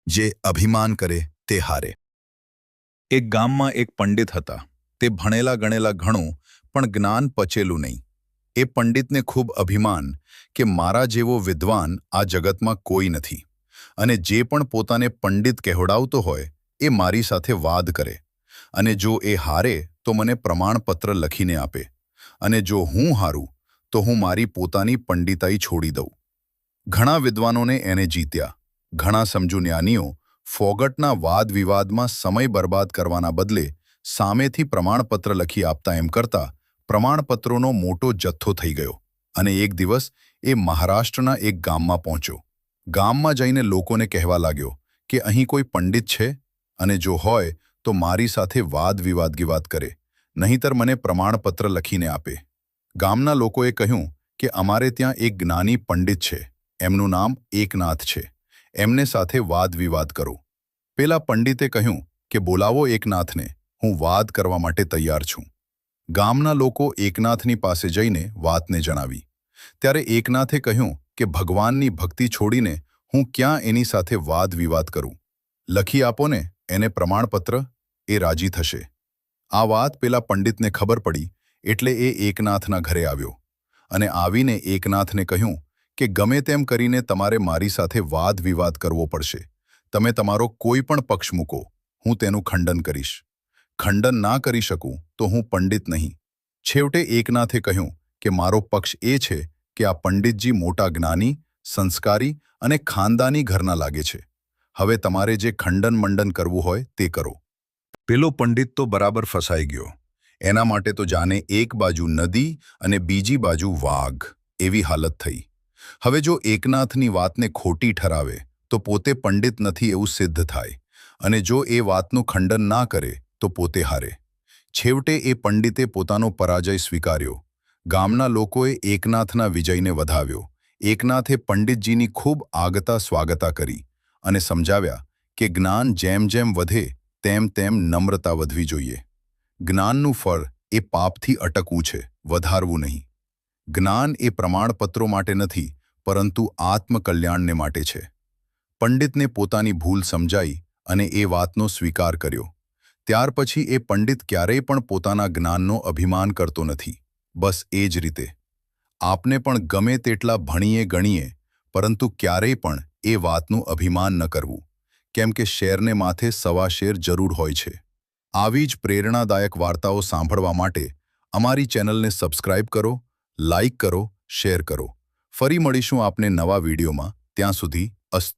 જે અભિમાન કરે તે હારે। એક ગામમાં એક પંડિત હતા। તે ભણેલા ગણેલા ઘણું, પણ જ્ઞાન પચેલું નહીં। એ પંડિતને ખૂબ અભિમાન કે મારા જેવો વિદ્વાન આ જગતમાં કોઈ નથી, અને જે પણ પોતાને પંડિત કહેવડાવતો હોય એ મારી સાથે વાદ કરે, અને જો એ હારે તો મને પ્રમાણપત્ર લખીને આપે, અને જો હું હારું તો હું મારી પોતાની પંડિતાઈ છોડી દઉં। ઘણા વિદ્વાનોને એને જીત્યા। ઘણા સમજુ જ્ઞાનીઓ ફોગટના વાદ વિવાદમાં સમય બરબાદ કરવાના બદલે સામેથી પ્રમાણપત્ર લખી આપતા એમ કરતા પ્રમાણપત્રોનો મોટો જથ્થો થઈ ગયો, અને એક દિવસ એ મહારાષ્ટ્રના એક ગામમાં પહોંચ્યો। ગામમાં જઈને લોકોને કહેવા લાગ્યો કે અહીં કોઈ પંડિત છે, અને જો હોય તો મારી સાથે વાદ વિવાદ કરે, નહીંતર મને પ્રમાણપત્ર લખીને આપે। ગામના લોકોએ કહ્યું કે અમારે ત્યાં એક જ્ઞાની પંડિત છે, એમનું નામ એકનાથ છે, એમને સાથે વાદ વિવાદ કરો। પેલા પંડિતે કહ્યું કે બોલાવો એકનાથને, હું વાદ કરવા માટે તૈયાર છું। ગામના લોકો એકનાથની પાસે જઈને વાતને જણાવી। ત્યારે એકનાથે કહ્યું કે ભગવાનની ભક્તિ છોડીને હું ક્યાં એની સાથે વાદ વિવાદ કરું, લખી આપો ને એને પ્રમાણપત્ર, એ રાજી થશે। આ વાત પેલા પંડિતને ખબર પડી એટલે એ એકનાથના ઘરે આવ્યો, અને આવીને એકનાથને કહ્યું કે ગમે તેમ કરીને તમારે મારી સાથે વાદ વિવાદ કરવો પડશે। તમે તમારો કોઈ પણ પક્ષ મૂકો, હું તેનું ખંડન કરીશ। ખંડન ના કરી શકું તો હું પંડિત નહીં। છેવટે એકનાથે કહ્યું કે મારો પક્ષ એ છે કે આ પંડિતજી મોટા જ્ઞાની, સંસ્કારી અને ખાનદાની ઘરના લાગે છે। હવે તમારે જે ખંડન મંડન કરવું હોય તે કરો। પેલો પંડિત તો બરાબર ફસાઈ ગયો। એના માટે તો જાણે એક બાજુ નદી અને બીજી બાજુ વાઘ એવી હાલત થઈ। હવે જો એકનાથની વાતને ખોટી ઠરાવે તો પોતે પંડિત નથી એવું સિદ્ધ થાય, અને જો એ વાતનું ખંડન ના કરે તો પોતે હારે। છેવટે એ પંડિતે પોતાનો પરાજય સ્વીકાર્યો। ગામના લોકોએ એકનાથના વિજયને વધાવ્યો। એકનાથે પંડિતજીની ખૂબ આગતા સ્વાગતા કરી અને સમજાવ્યા કે જ્ઞાન જેમ જેમ વધે તેમ તેમ નમ્રતા વધવી જોઈએ। જ્ઞાનનું ફળ એ પાપથી અટકવું છે, વધારવું નહીં। જ્ઞાન એ પ્રમાણપત્રો માટે નથી, પરંતુ આત્મકલ્યાણને માટે છે। પંડિતને પોતાની ભૂલ સમજાઈ અને એ વાતનો સ્વીકાર કર્યો। ત્યાર પછી એ પંડિત ક્યારેય પણ પોતાના જ્ઞાનનો અભિમાન કરતો નથી। બસ એ જ રીતે આપને પણ ગમે તેટલા ભણીએ ગણીએ, પરંતુ ક્યારેય પણ એ વાતનું અભિમાન ન કરવું, કેમ કે શેરને માથે સવા શેર જરૂર હોય છે। આવી જ પ્રેરણાદાયક વાર્તાઓ સાંભળવા માટે અમારી ચેનલને સબસ્ક્રાઇબ કરો, લાઇક કરો, શેર કરો। ફરી મળીશું આપને નવા વિડીયોમાં। ત્યાં સુધી અસ્તુ।